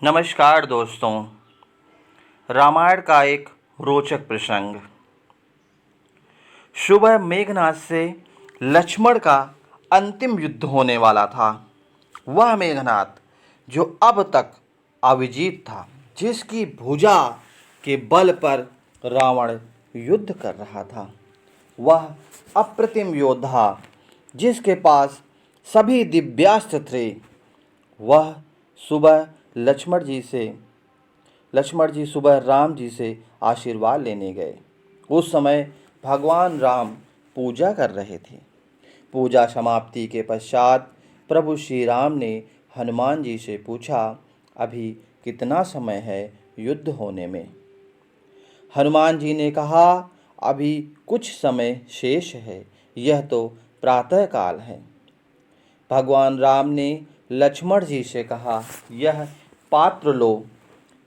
नमस्कार दोस्तों। रामायण का एक रोचक प्रसंग। सुबह मेघनाद से लक्ष्मण का अंतिम युद्ध होने वाला था। वह मेघनाद जो अब तक अविजीत था, जिसकी भुजा के बल पर रावण युद्ध कर रहा था। वह अप्रतिम योद्धा जिसके पास सभी दिव्यास्त्र थे। वह सुबह लक्ष्मण जी सुबह राम जी से आशीर्वाद लेने गए। उस समय भगवान राम पूजा कर रहे थे। पूजा समाप्ति के पश्चात प्रभु श्री राम ने हनुमान जी से पूछा, अभी कितना समय है युद्ध होने में? हनुमान जी ने कहा, अभी कुछ समय शेष है, यह तो प्रातः काल है। भगवान राम ने लक्ष्मण जी से कहा, यह पात्र लो,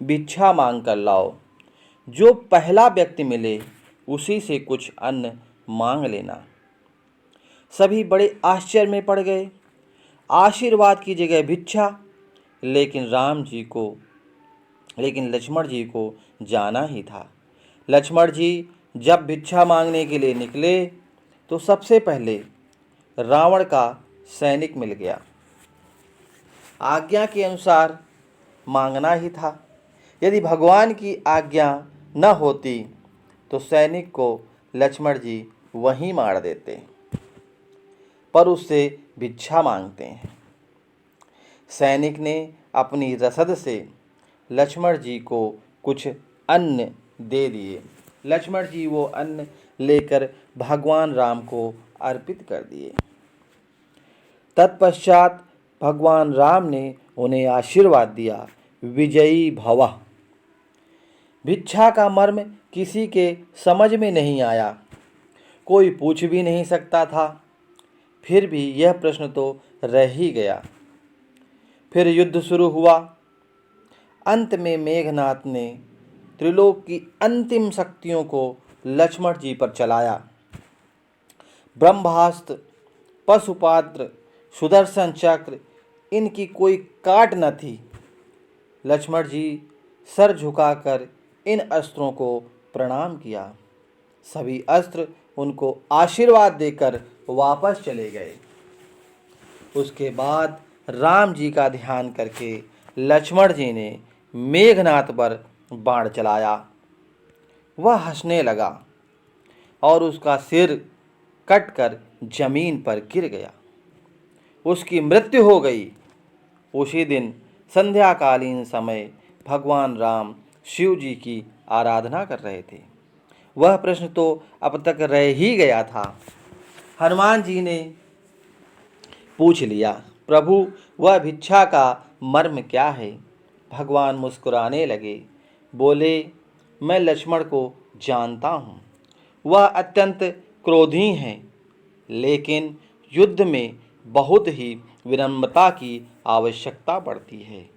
भिक्षा मांग कर लाओ। जो पहला व्यक्ति मिले उसी से कुछ अन्न मांग लेना। सभी बड़े आश्चर्य में पड़ गए। आशीर्वाद की जगह भिक्षा। लेकिन लक्ष्मण जी को जाना ही था। लक्ष्मण जी जब भिक्षा मांगने के लिए निकले तो सबसे पहले रावण का सैनिक मिल गया। आज्ञा के अनुसार मांगना ही था। यदि भगवान की आज्ञा न होती तो सैनिक को लक्ष्मण जी वहीं मार देते, पर उससे भिक्षा मांगते हैं। सैनिक ने अपनी रसद से लक्ष्मण जी को कुछ अन्न दे दिए। लक्ष्मण जी वो अन्न लेकर भगवान राम को अर्पित कर दिए। तत्पश्चात भगवान राम ने उन्हें आशीर्वाद दिया, विजयी भवः। भिक्षा का मर्म किसी के समझ में नहीं आया, कोई पूछ भी नहीं सकता था। फिर भी यह प्रश्न तो रह ही गया। फिर युद्ध शुरू हुआ। अंत में मेघनाद ने त्रिलोक की अंतिम शक्तियों को लक्ष्मण जी पर चलाया। ब्रह्मास्त्र, पशुपात्र, सुदर्शन चक्र, इनकी कोई काट न थी। लक्ष्मण जी सर झुकाकर इन अस्त्रों को प्रणाम किया। सभी अस्त्र उनको आशीर्वाद देकर वापस चले गए। उसके बाद राम जी का ध्यान करके लक्ष्मण जी ने मेघनाद पर बाण चलाया। वह हंसने लगा और उसका सिर कटकर जमीन पर गिर गया। उसकी मृत्यु हो गई। उसी दिन संध्याकालीन समय भगवान राम शिव जी की आराधना कर रहे थे। वह प्रश्न तो अब तक रह ही गया था। हनुमान जी ने पूछ लिया, प्रभु वह भिक्षा का मर्म क्या है? भगवान मुस्कुराने लगे, बोले, मैं लक्ष्मण को जानता हूँ। वह अत्यंत क्रोधी हैं, लेकिन युद्ध में बहुत ही विनम्रता की आवश्यकता पड़ती है।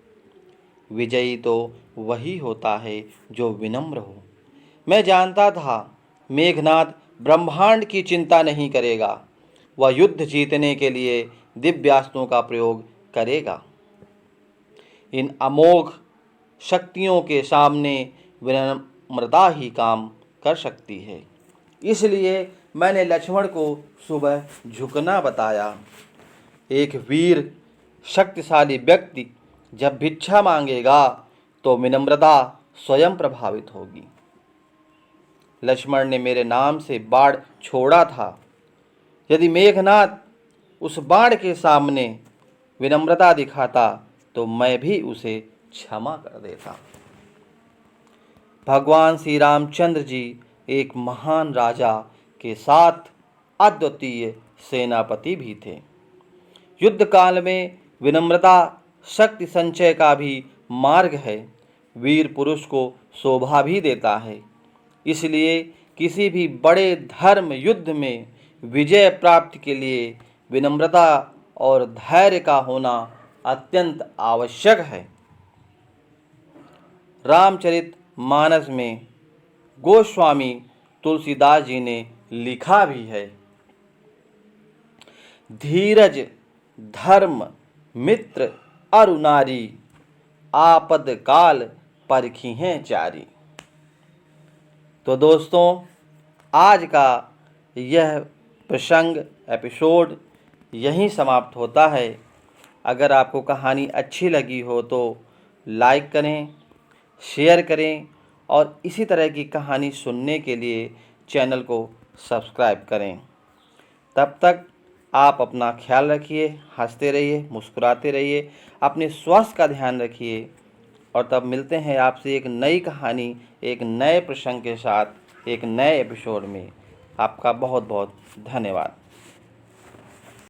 विजयी तो वही होता है जो विनम्र हो। मैं जानता था मेघनाद ब्रह्मांड की चिंता नहीं करेगा। वह युद्ध जीतने के लिए दिव्यास्त्रों का प्रयोग करेगा। इन अमोघ शक्तियों के सामने विनम्रता ही काम कर सकती है। इसलिए मैंने लक्ष्मण को सुबह झुकना बताया। एक वीर शक्तिशाली व्यक्ति जब भिक्षा मांगेगा तो विनम्रता स्वयं प्रभावित होगी। लक्ष्मण ने मेरे नाम से बाण छोड़ा था। यदि मेघनाद उस बाण के सामने विनम्रता दिखाता तो मैं भी उसे क्षमा कर देता। भगवान श्री रामचंद्र जी एक महान राजा के साथ अद्वितीय सेनापति भी थे। युद्ध काल में विनम्रता शक्ति संचय का भी मार्ग है। वीर पुरुष को शोभा भी देता है। इसलिए किसी भी बड़े धर्म युद्ध में विजय प्राप्ति के लिए विनम्रता और धैर्य का होना अत्यंत आवश्यक है। रामचरित मानस में गोस्वामी तुलसीदास जी ने लिखा भी है, धीरज धर्म मित्र अरु नारी, आपदकाल परखी हैं चारी। तो दोस्तों, आज का यह प्रसंग एपिसोड यहीं समाप्त होता है। अगर आपको कहानी अच्छी लगी हो तो लाइक करें, शेयर करें और इसी तरह की कहानी सुनने के लिए चैनल को सब्सक्राइब करें। तब तक आप अपना ख्याल रखिए, हंसते रहिए, मुस्कुराते रहिए, अपने स्वास्थ्य का ध्यान रखिए और तब मिलते हैं आपसे एक नई कहानी, एक नए प्रसंग के साथ, एक नए एपिसोड में। आपका बहुत बहुत धन्यवाद।